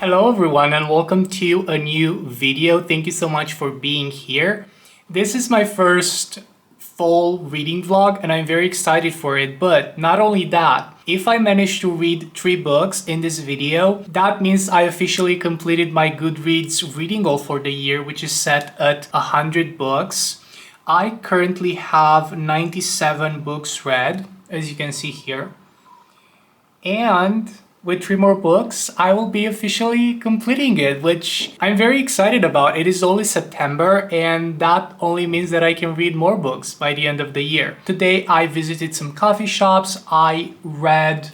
Hello everyone and welcome to a new video. Thank you so much for being here. This is my first full reading vlog and I'm very excited for it. But not only that, if I manage to read 3 books in this video, that means I officially completed my Goodreads reading goal for the year, which is set at 100 books. I currently have 97 books read, as you can see here. And with 3 more books, I will be officially completing it, which I'm very excited about. It is only September, and that only means that I can read more books by the end of the year. Today, I visited some coffee shops. I read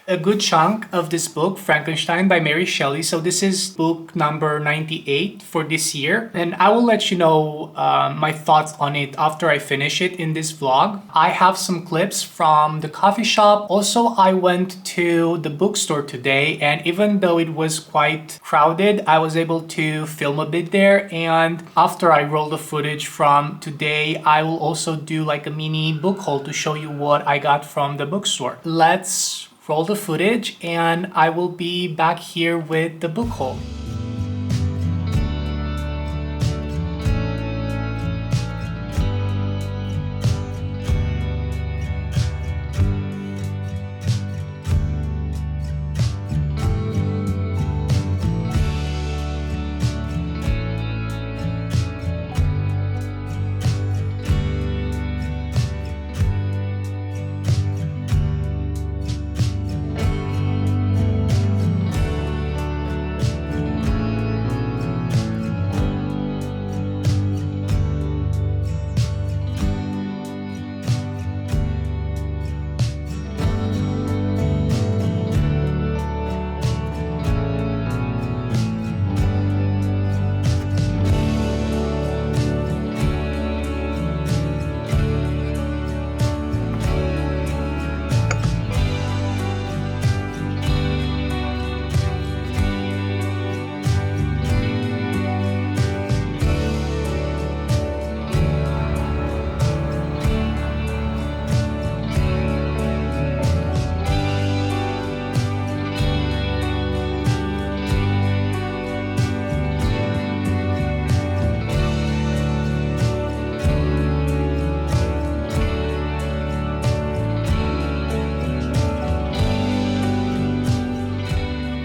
a good chunk of this book, Frankenstein by Mary Shelley. So this is book number 98 for this year. And I will let you know my thoughts on it after I finish it in this vlog. I have some clips from the coffee shop. Also, I went to the bookstore today, and even though it was quite crowded, I was able to film a bit there. And after I roll the footage from today, I will also do like a mini book haul to show you what I got from the bookstore. Let's roll the footage and I will be back here with the book haul.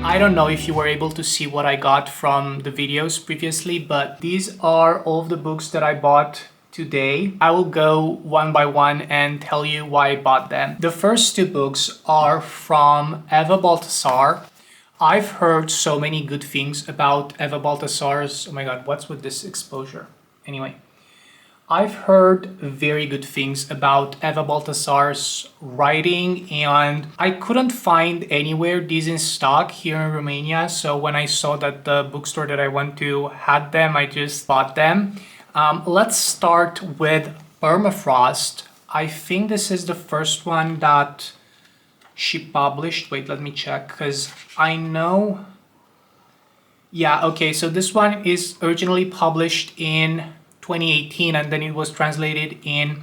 I don't know if you were able to see what I got from the videos previously, but these are all of the books that I bought today. I will go one by one and tell you why I bought them. The first 2 books are from Eva Baltasar. I've heard so many good things about Eva Baltasar's... Oh my god, what's with this exposure? Anyway. I've heard very good things about Eva Baltasar's writing, and I couldn't find anywhere these in stock here in Romania. So when I saw that the bookstore that I went to had them, I just bought them. Let's start with Permafrost. I think this is the first one that she published. Wait, let me check, because I know... Yeah, okay, so this one is originally published in 2018 and then it was translated in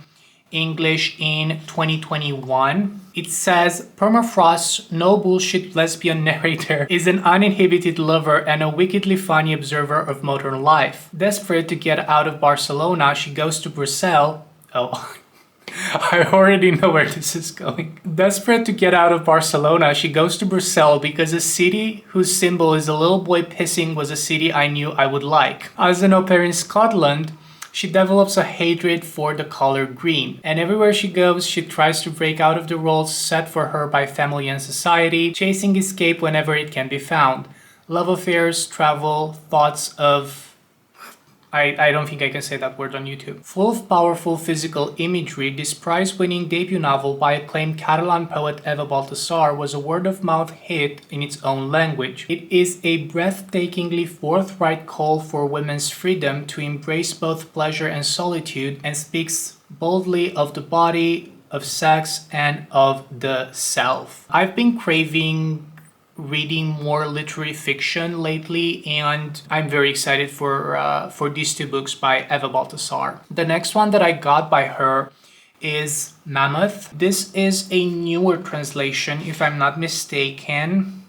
English in 2021. It says, Permafrost's no bullshit lesbian narrator is an uninhibited lover and a wickedly funny observer of modern life. Desperate to get out of Barcelona, she goes to Brussels. Oh, I already know where this is going. Desperate to get out of Barcelona, she goes to Brussels because a city whose symbol is a little boy pissing was a city I knew I would like. As an au pair in Scotland, she develops a hatred for the color green, and everywhere she goes, she tries to break out of the roles set for her by family and society, chasing escape whenever it can be found. Love affairs, travel, thoughts of... I don't think I can say that word on YouTube. Full of powerful physical imagery, this prize-winning debut novel by acclaimed Catalan poet Eva Baltasar was a word-of-mouth hit in its own language. It is a breathtakingly forthright call for women's freedom to embrace both pleasure and solitude, and speaks boldly of the body, of sex, and of the self. I've been craving reading more literary fiction lately, and I'm very excited for these 2 books by Eva Baltasar. The next one that I got by her is Mammoth. This is a newer translation, if I'm not mistaken.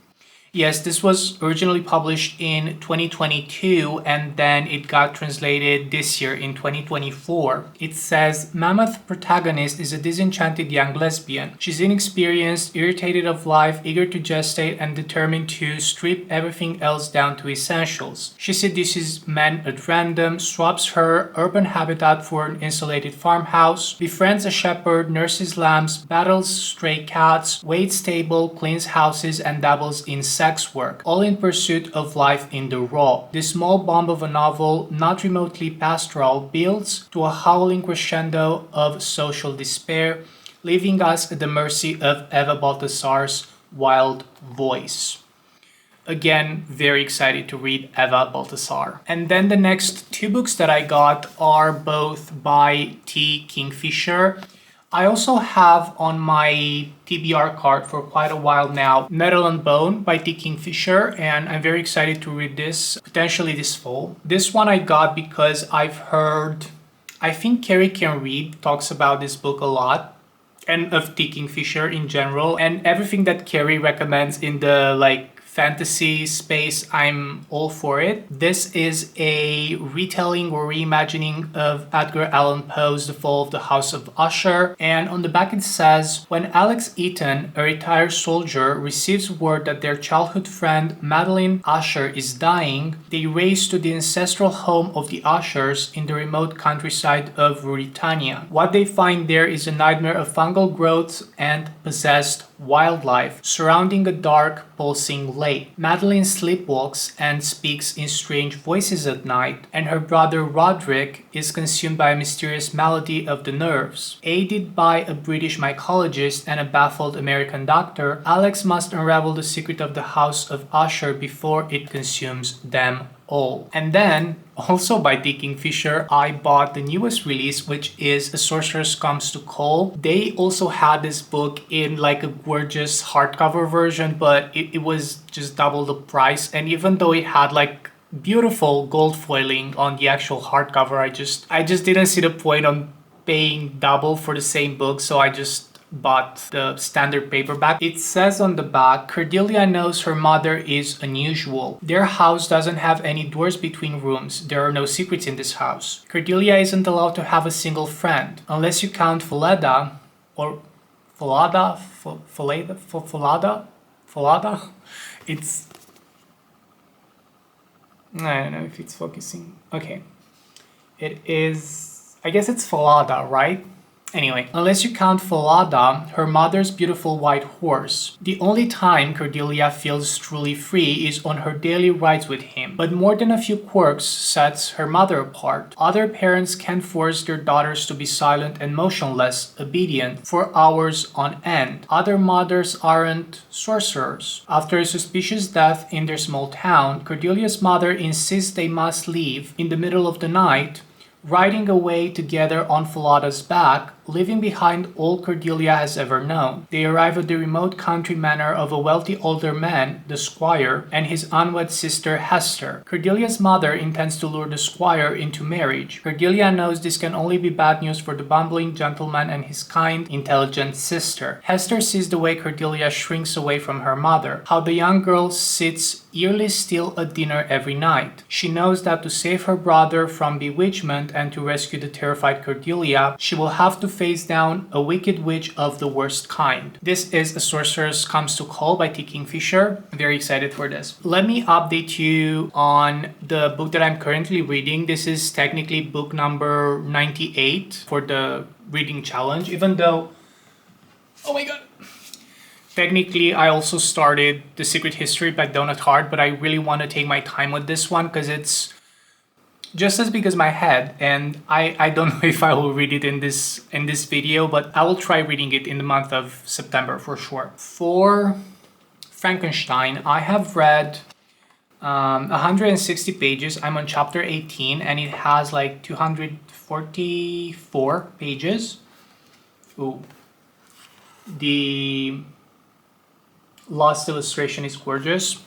Yes, this was originally published in 2022 and then it got translated this year in 2024. It says, Mammoth protagonist is a disenchanted young lesbian. She's inexperienced, irritated of life, eager to gestate, and determined to strip everything else down to essentials. She seduces men at random, swaps her urban habitat for an insulated farmhouse, befriends a shepherd, nurses lambs, battles stray cats, waits table, cleans houses, and dabbles in sex work, all in pursuit of life in the raw. This small bomb of a novel, not remotely pastoral, builds to a howling crescendo of social despair, leaving us at the mercy of Eva Baltasar's wild voice. Again, very excited to read Eva Baltasar. And then the next two books that I got are both by Kingfisher. I also have on my TBR card for quite a while now Metal and Bone by Kingfisher, and I'm very excited to read this, potentially this fall. This one I got because I've heard, I think Carrie Can Read talks about this book a lot, and of Kingfisher in general, and everything that Carrie recommends in the fantasy space, I'm all for it. This is a retelling or reimagining of Edgar Allan Poe's The Fall of the House of Usher, and on the back it says, when Alex Eaton, a retired soldier, receives word that their childhood friend Madeline Usher is dying, they race to the ancestral home of the Ushers in the remote countryside of Ruritania. What they find there is a nightmare of fungal growths and possessed wildlife surrounding a dark, pulsing lake. Madeline sleepwalks and speaks in strange voices at night, and her brother Roderick is consumed by a mysterious malady of the nerves. Aided by a British mycologist and a baffled American doctor, Alex must unravel the secret of the House of Usher before it consumes them all. And then, also by Kingfisher, I bought the newest release, which is A Sorceress Comes to Call. They also had this book in a gorgeous hardcover version, but it was just double the price. And even though it had beautiful gold foiling on the actual hardcover, I just didn't see the point on paying double for the same book, so I just bought the standard paperback. It says on the back, Cordelia knows her mother is unusual. Their house doesn't have any doors between rooms. There are no secrets in this house. Cordelia isn't allowed to have a single friend, unless you count Falada, or Falada? It's... I don't know if it's focusing. Okay. It is... I guess it's Falada, right? Anyway, unless you count Falada, her mother's beautiful white horse. The only time Cordelia feels truly free is on her daily rides with him. But more than a few quirks sets her mother apart. Other parents can force their daughters to be silent and motionless, obedient, for hours on end. Other mothers aren't sorcerers. After a suspicious death in their small town, Cordelia's mother insists they must leave in the middle of the night, riding away together on Falada's back, leaving behind all Cordelia has ever known. They arrive at the remote country manor of a wealthy older man, the squire, and his unwed sister Hester. Cordelia's mother intends to lure the squire into marriage. Cordelia knows this can only be bad news for the bumbling gentleman and his kind, intelligent sister. Hester sees the way Cordelia shrinks away from her mother, how the young girl sits eerily still at dinner every night. She knows that to save her brother from bewitchment and to rescue the terrified Cordelia, she will have to face down a wicked witch of the worst kind. This is A Sorceress Comes to Call by Kingfisher. I'm very excited for this. Let me update you on the book that I'm currently reading. This is technically book number 98 for the reading challenge, even though, oh my god, technically I also started The Secret History by Donut Hart, but I really want to take my time with this one because it's just as big as my head, and I don't know if I will read it in this video, but I will try reading it in the month of September for sure. For Frankenstein, I have read 160 pages. I'm on chapter 18 and it has 244 pages. Ooh. The last illustration is gorgeous.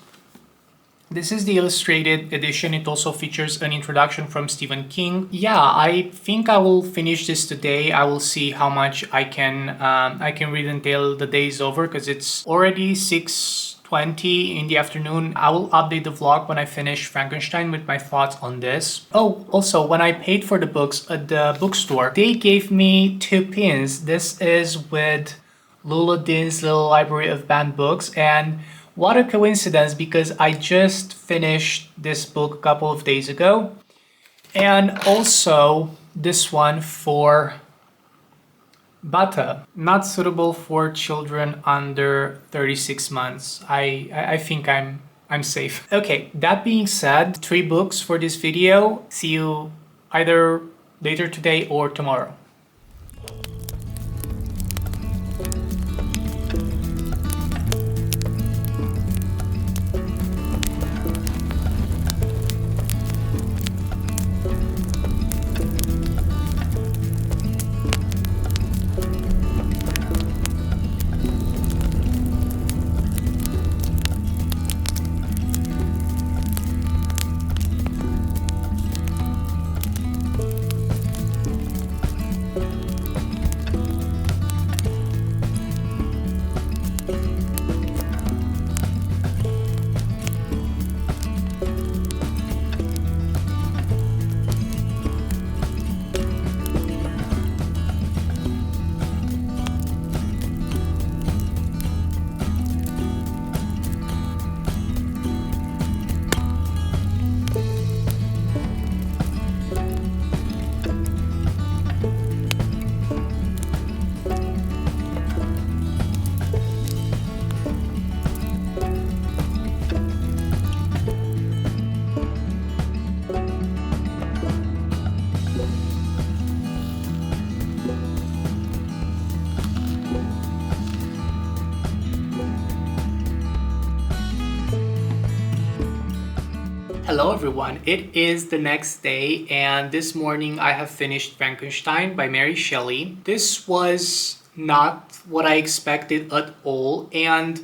This is the illustrated edition. It also features an introduction from Stephen King. Yeah, I think I will finish this today. I will see how much I can read until the day is over, because it's already 6:20 in the afternoon. I will update the vlog when I finish Frankenstein with my thoughts on this. Oh, also, when I paid for the books at the bookstore, they gave me 2 pins. This is with Lula Din's little library of banned books, and what a coincidence, because I just finished this book a couple of days ago. And also this one for Bata, not suitable for children under 36 months. I think I'm safe. Okay, that being said, 3 books for this video. See you either later today or tomorrow. Hello everyone, it is the next day, and this morning I have finished Frankenstein by Mary Shelley. This was not what I expected at all, and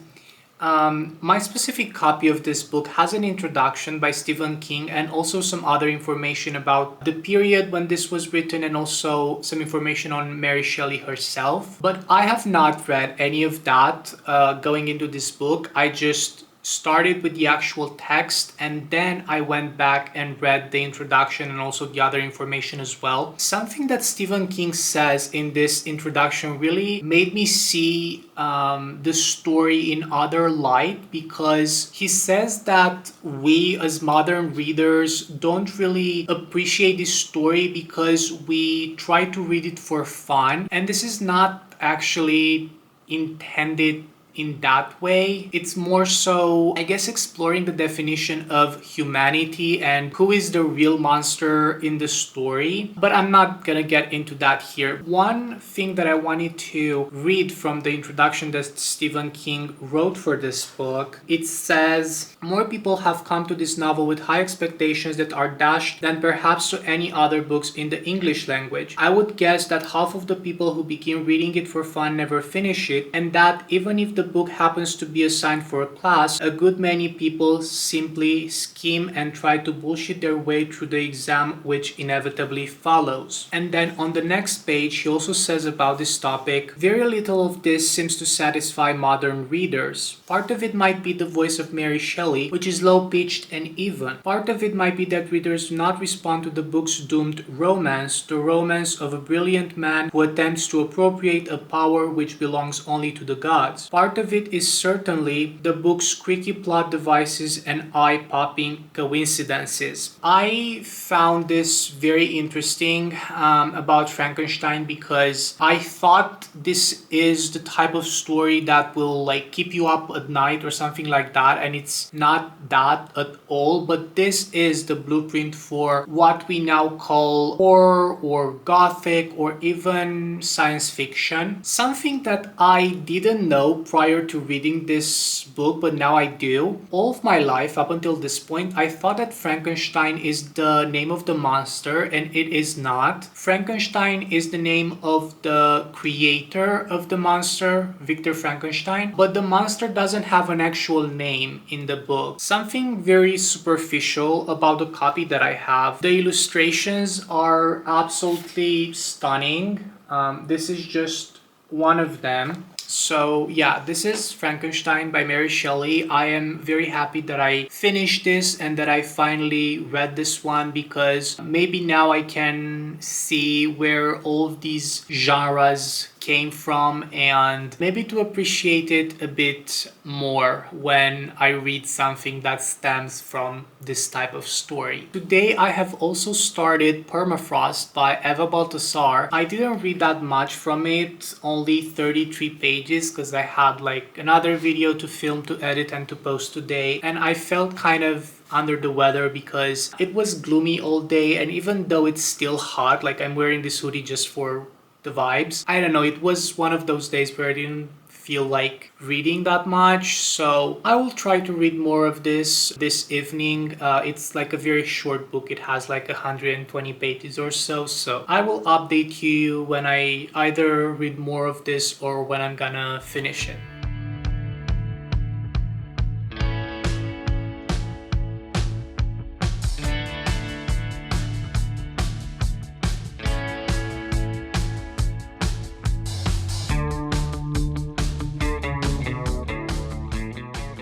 my specific copy of this book has an introduction by Stephen King and also some other information about the period when this was written, and also some information on Mary Shelley herself. But I have not read any of that going into this book. I just started with the actual text, and then I went back and read the introduction and also the other information as well. Something that Stephen King says in this introduction really made me see the story in other light, because he says that we as modern readers don't really appreciate this story because we try to read it for fun, and this is not actually intended in that way. It's more so, I guess, exploring the definition of humanity and who is the real monster in the story. But I'm not gonna get into that here. One thing that I wanted to read from the introduction that Stephen King wrote for this book, it says, "More people have come to this novel with high expectations that are dashed than perhaps to any other books in the English language. I would guess that half of the people who begin reading it for fun never finish it, and that even if the book happens to be assigned for a class, a good many people simply skim and try to bullshit their way through the exam which inevitably follows." And then on the next page, he also says about this topic, "Very little of this seems to satisfy modern readers. Part of it might be the voice of Mary Shelley, which is low-pitched and even. Part of it might be that readers do not respond to the book's doomed romance, the romance of a brilliant man who attempts to appropriate a power which belongs only to the gods. Part of it is certainly the book's creaky plot devices and eye-popping coincidences." I found this very interesting about Frankenstein, because I thought this is the type of story that will like keep you up at night or something like that, and it's not that at all. But this is the blueprint for what we now call horror or gothic or even science fiction. Something that I didn't know prior to reading this book, but now I do. All of my life, up until this point, I thought that Frankenstein is the name of the monster, and it is not. Frankenstein is the name of the creator of the monster, Victor Frankenstein, but the monster doesn't have an actual name in the book. Something very superficial about the copy that I have. The illustrations are absolutely stunning. This is just one of them. So yeah, this is Frankenstein by Mary Shelley. I am very happy that I finished this and that I finally read this one, because maybe now I can see where all of these genres came from, and maybe to appreciate it a bit more when I read something that stems from this type of story. Today I have also started Permafrost by Eva Baltasar. I didn't read that much from it, only 33 pages, because I had like another video to film, to edit, and to post today, and I felt kind of under the weather because it was gloomy all day, and even though it's still hot, like I'm wearing this hoodie just for the vibes, I don't know, it was one of those days where I didn't feel like reading that much, so I will try to read more of this evening. It's like a very short book, it has like 120 pages or so, so I will update you when I either read more of this or when I'm gonna finish it.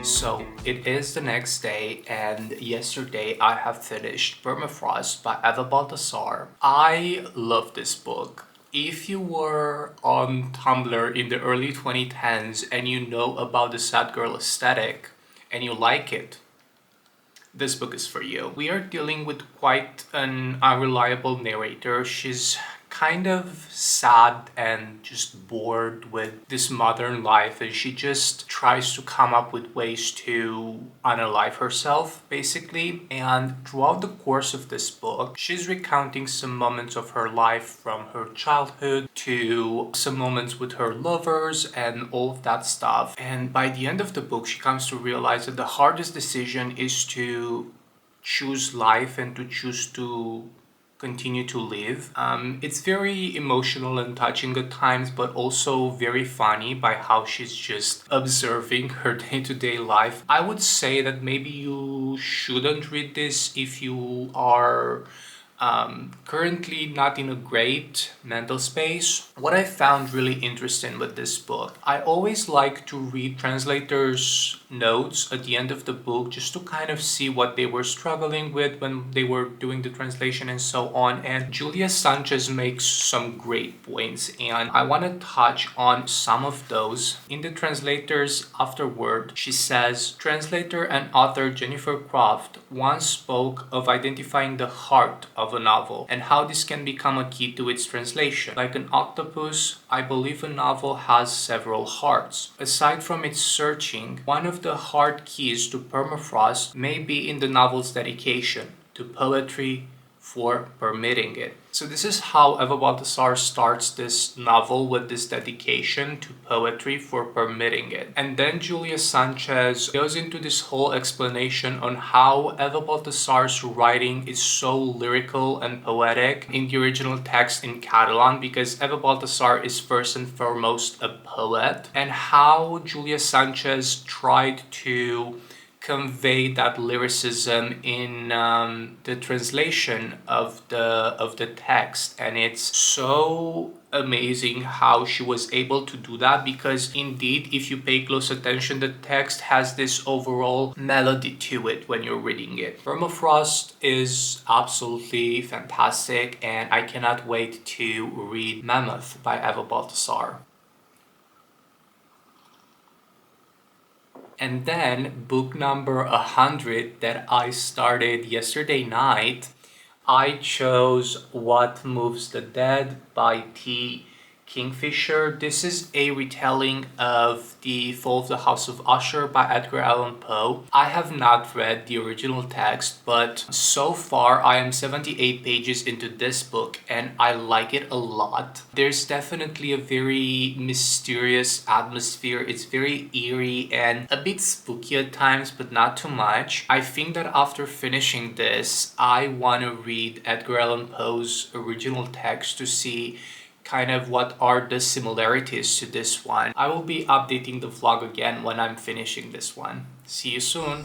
So it is the next day, and yesterday I have finished Permafrost by Eva Baltasar. I love this book. If you were on Tumblr in the early 2010s and you know about the sad girl aesthetic and you like it, this book is for you. We are dealing with quite an unreliable narrator. She's kind of sad and just bored with this modern life, and she just tries to come up with ways to unalive herself, basically. And throughout the course of this book, she's recounting some moments of her life, from her childhood to some moments with her lovers and all of that stuff. And by the end of the book, she comes to realize that the hardest decision is to choose life and to choose to continue to live. It's very emotional and touching at times, but also very funny by how she's just observing her day-to-day life. I would say that maybe you shouldn't read this if you are currently not in a great mental space. What I found really interesting with this book, I always like to read translators' notes at the end of the book just to kind of see what they were struggling with when they were doing the translation and so on. And Julia Sanchez makes some great points, and I want to touch on some of those. In the translator's afterword, she says, translator and author Jennifer Croft once spoke of identifying the heart of a novel and how this can become a key to its translation. Like an octopus, I believe a novel has several hearts. Aside from its searching, one of the hard keys to Permafrost may be in the novel's dedication to poetry for permitting it. So this is how Eva Baltasar starts this novel, with this dedication to poetry for permitting it. And then Julia Sanchez goes into this whole explanation on how Eva Baltasar's writing is so lyrical and poetic in the original text in Catalan, because Eva Baltasar is first and foremost a poet, and how Julia Sanchez tried to convey that lyricism in the translation of the text. And it's so amazing how she was able to do that, because indeed, if you pay close attention, the text has this overall melody to it when you're reading it. Permafrost is absolutely fantastic, and I cannot wait to read Mammoth by Eva Baltasar. And then book number 100 that I started yesterday night, I chose What Moves the Dead by T. Kingfisher. This is a retelling of The Fall of the House of Usher by Edgar Allan Poe. I have not read the original text, but so far I am 78 pages into this book and I like it a lot. There's definitely a very mysterious atmosphere. It's very eerie and a bit spooky at times, but not too much. I think that after finishing this, I want to read Edgar Allan Poe's original text to see kind of what are the similarities to this one. I will be updating the vlog again when I'm finishing this one. See you soon!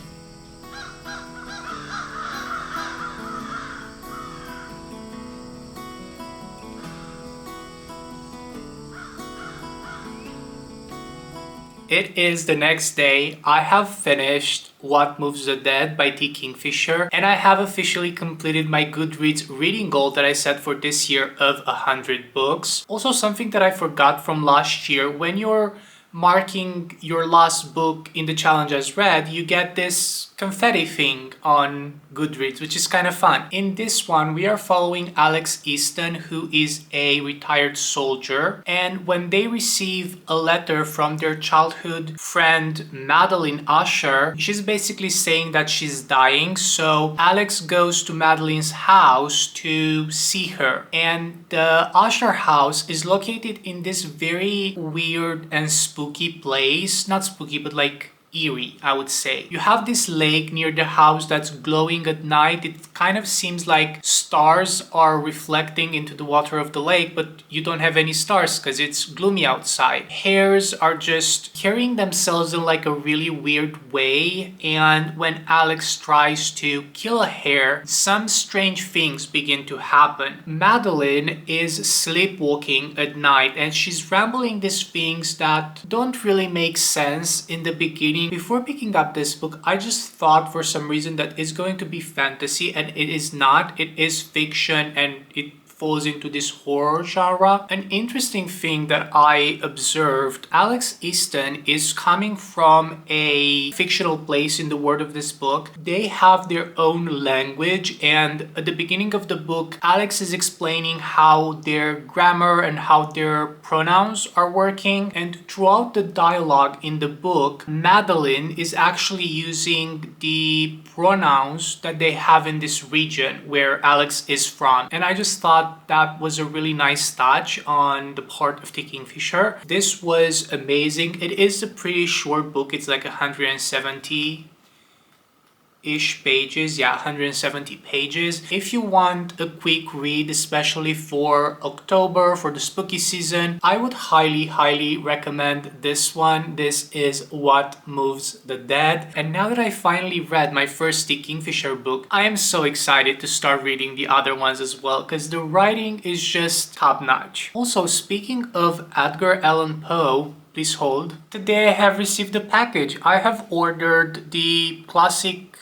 It is the next day. I have finished What Moves the Dead by T. Kingfisher, and I have officially completed my Goodreads reading goal that I set for this year of 100 books. Also, something that I forgot from last year, when you're marking your last book in the challenge as read, you get this confetti thing on Goodreads, which is kind of fun. In this one, we are following Alex Easton, who is a retired soldier, and when they receive a letter from their childhood friend Madeline Usher, she's basically saying that she's dying, so Alex goes to Madeline's house to see her. And the Usher house is located in this very weird and spooky place. Not spooky, but like eerie, I would say. You have this lake near the house that's glowing at night. It kind of seems like stars are reflecting into the water of the lake, but you don't have any stars because it's gloomy outside. Hares are just carrying themselves in like a really weird way, and when Alex tries to kill a hare, some strange things begin to happen. Madeline is sleepwalking at night and she's rambling these things that don't really make sense in the beginning. Before picking up this book, I just thought for some reason that it's going to be fantasy, and it is not. It is fiction and it falls into this horror genre. An interesting thing that I observed, Alex Easton is coming from a fictional place in the world of this book. They have their own language, and at the beginning of the book, Alex is explaining how their grammar and how their pronouns are working, and throughout the dialogue in the book, Madeline is actually using the pronouns that they have in this region where Alex is from. And I just thought that was a really nice touch on the part of T. Kingfisher. This was amazing. It is a pretty short book. It's like 170-ish pages. Yeah, 170 pages. If you want a quick read, especially for October, for the spooky season, I would highly recommend this one. This is What Moves the Dead. And now that I finally read my first T. Kingfisher book, I am so excited to start reading the other ones as well, because the writing is just top-notch. Also, speaking of Edgar Allan Poe, please hold. Today I have received a package. I have ordered the classic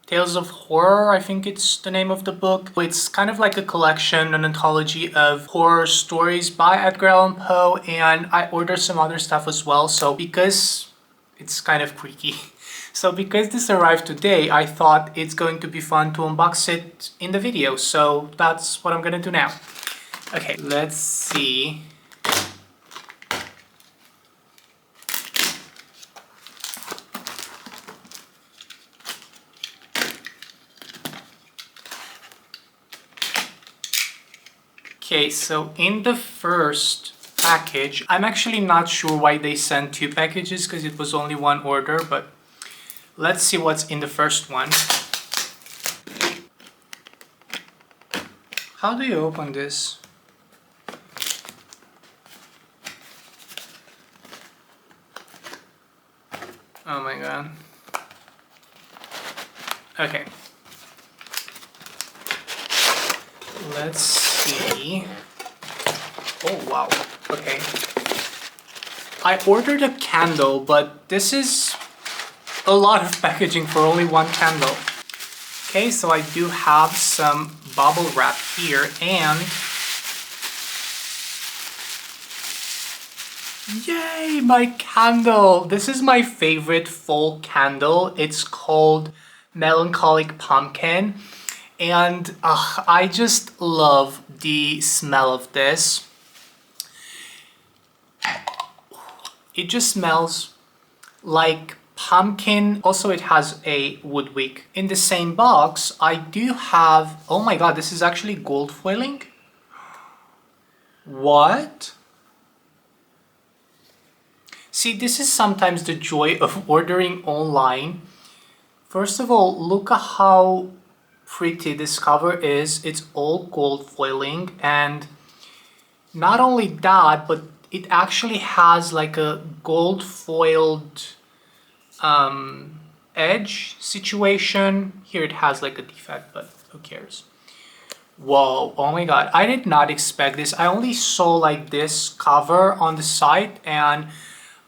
Tales of Horror, I think it's the name of the book. It's kind of like a collection, an anthology of horror stories by Edgar Allan Poe, and I ordered some other stuff as well. So because it's kind of creaky, so because this arrived today, I thought it's going to be fun to unbox it in the video. So that's what I'm gonna do now. Okay, let's see. Okay, so in the first package, I'm actually not sure why they sent two packages because it was only one order, but let's see what's in the first one. How do you open this? Oh my god. Okay. Let's see. Oh wow. Okay. I ordered a candle, but this is a lot of packaging for only one candle. Okay, so I do have some bubble wrap here, and yay, my candle! This is my favorite fall candle. It's called Melancholic Pumpkin, and I just love the smell of this. It just smells like pumpkin. Also, it has a wood wick. In the same box, I do have, oh my god, this is actually gold foiling. What? See, this is sometimes the joy of ordering online. First of all, look at how pretty this cover is. It's all gold foiling, and not only that, but it actually has like a gold foiled edge situation. Here it has like a defect, but who cares? Whoa, oh my god, I did not expect this. I only saw like this cover on the site and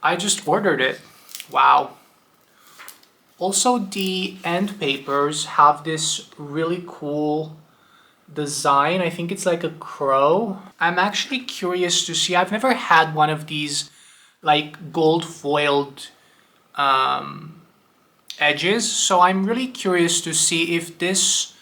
I just ordered it. Wow. Also, the end papers have this really cool design. I think it's like a crow. I'm actually curious to see. I've never had one of these like gold foiled edges, so I'm really curious to see if this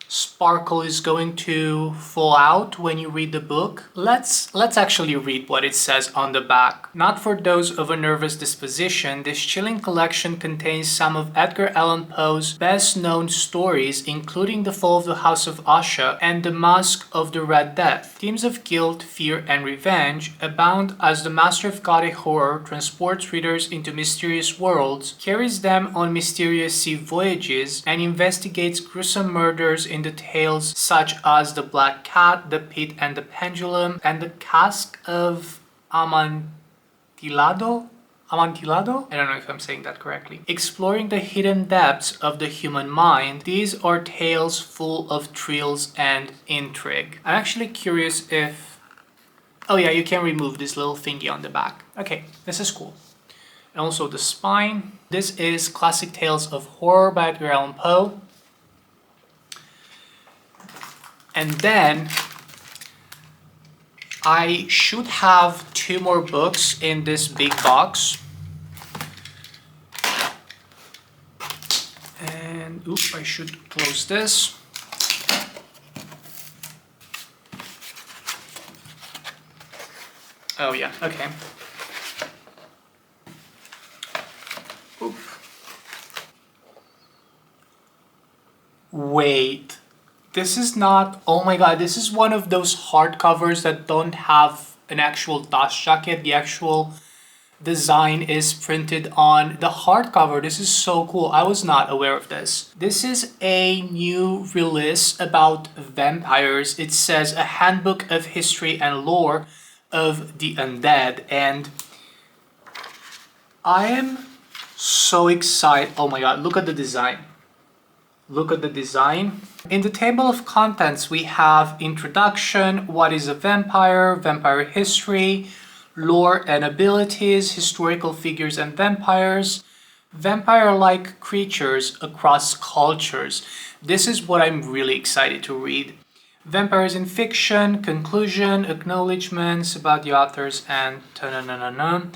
sparkle is going to fall out when you read the book. Let's actually read what it says on the back. Not for those of a nervous disposition, this chilling collection contains some of Edgar Allan Poe's best-known stories, including The Fall of the House of Usher and The Masque of the Red Death. Themes of guilt, fear, and revenge abound as the master of gothic horror transports readers into mysterious worlds, carries them on mysterious sea voyages, and investigates gruesome murders in the tales such as The Black Cat, The Pit and the Pendulum, and The Cask of Amontillado? Amontillado? I don't know if I'm saying that correctly. Exploring the hidden depths of the human mind, these are tales full of thrills and intrigue. I'm actually curious if... Oh yeah, you can remove this little thingy on the back. Okay, this is cool. And also the spine. This is Classic Tales of Horror by Edgar Allan Poe. And then I should have 2 more books in this big box. And oops, I should close this. Oh yeah, okay. Oop. Wait. This is not, oh my god, this is one of those hardcovers that don't have an actual dust jacket. The actual design is printed on the hardcover. This is so cool. I was not aware of this. This is a new release about vampires. It says a handbook of history and lore of the undead, and I am so excited. Oh my god, look at the design. Look at the design. In the table of contents, we have introduction, what is a vampire, vampire history, lore and abilities, historical figures and vampires, vampire-like creatures across cultures. This is what I'm really excited to read. Vampires in fiction, conclusion, acknowledgements about the authors, and ta-na-na-na-na.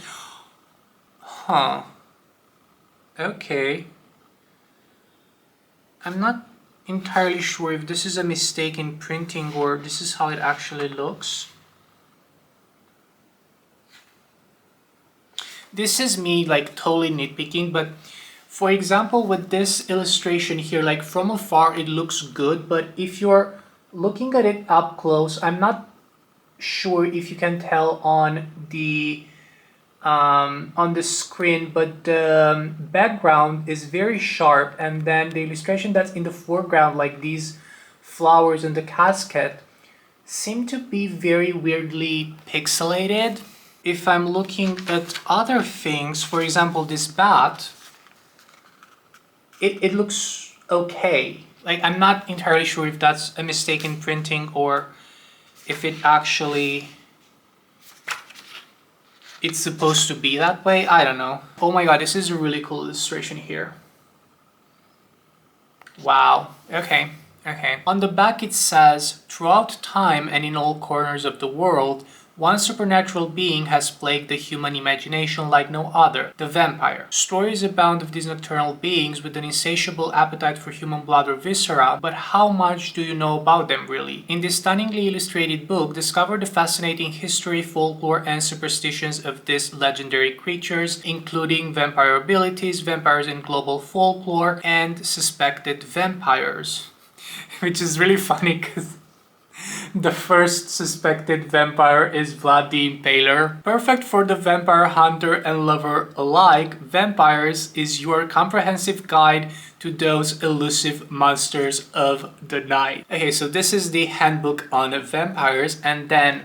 Huh. Okay. I'm not entirely sure if this is a mistake in printing or this is how it actually looks. This is me like totally nitpicking, but for example with this illustration here, like from afar it looks good, but if you're looking at it up close, I'm not sure if you can tell on the screen, but the background is very sharp, and then the illustration that's in the foreground, like these flowers and the casket, seem to be very weirdly pixelated. If I'm looking at other things, for example this bat, it looks okay. Like I'm not entirely sure if that's a mistake in printing or if it actually it's supposed to be that way. I don't know. Oh my god, this is a really cool illustration here. Wow. Okay. Okay. On the back it says, throughout time and in all corners of the world, One supernatural being has plagued the human imagination like no other, the vampire. Stories abound of these nocturnal beings with an insatiable appetite for human blood or viscera, but how much do you know about them really? In this stunningly illustrated book, discover the fascinating history, folklore, and superstitions of these legendary creatures, including vampire abilities, vampires in global folklore, and suspected vampires. Which is really funny because the first suspected vampire is Vlad the Impaler. Perfect for the vampire hunter and lover alike, Vampires is your comprehensive guide to those elusive monsters of the night. Okay, so this is the handbook on vampires, and then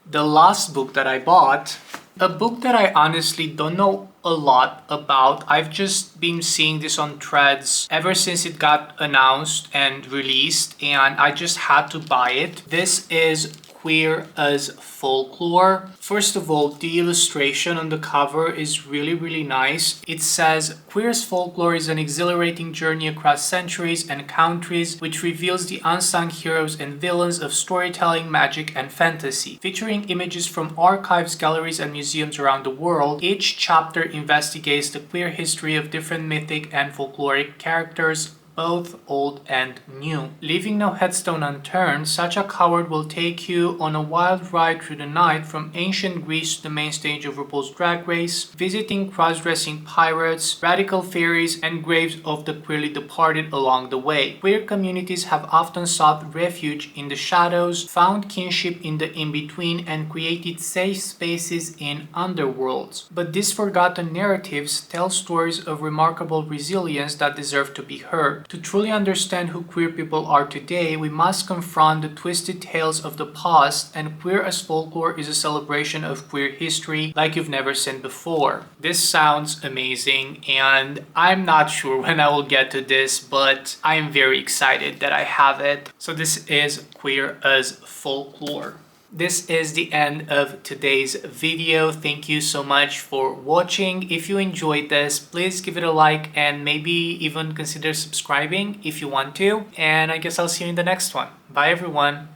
the last book that I bought, a book that I honestly don't know a lot about. I've just been seeing this on threads ever since it got announced and released, and I just had to buy it. This is Queer as Folklore. First of all, the illustration on the cover is really nice. It says, Queer as Folklore is an exhilarating journey across centuries and countries which reveals the unsung heroes and villains of storytelling, magic, and fantasy. Featuring images from archives, galleries, and museums around the world, each chapter investigates the queer history of different mythic and folkloric characters, both old and new. Leaving no headstone unturned, Sacha will take you on a wild ride through the night from ancient Greece to the main stage of RuPaul's Drag Race, visiting cross-dressing pirates, radical fairies, and graves of the queerly departed along the way. Queer communities have often sought refuge in the shadows, found kinship in the in-between, and created safe spaces in underworlds. But these forgotten narratives tell stories of remarkable resilience that deserve to be heard. To truly understand who queer people are today, we must confront the twisted tales of the past, and Queer as Folklore is a celebration of queer history like you've never seen before. This sounds amazing, and I'm not sure when I will get to this, but I'm very excited that I have it. So this is Queer as Folklore. This is the end of today's video. Thank you so much for watching. If you enjoyed this, please give it a like and maybe even consider subscribing if you want to. And I guess I'll see you in the next one. Bye everyone.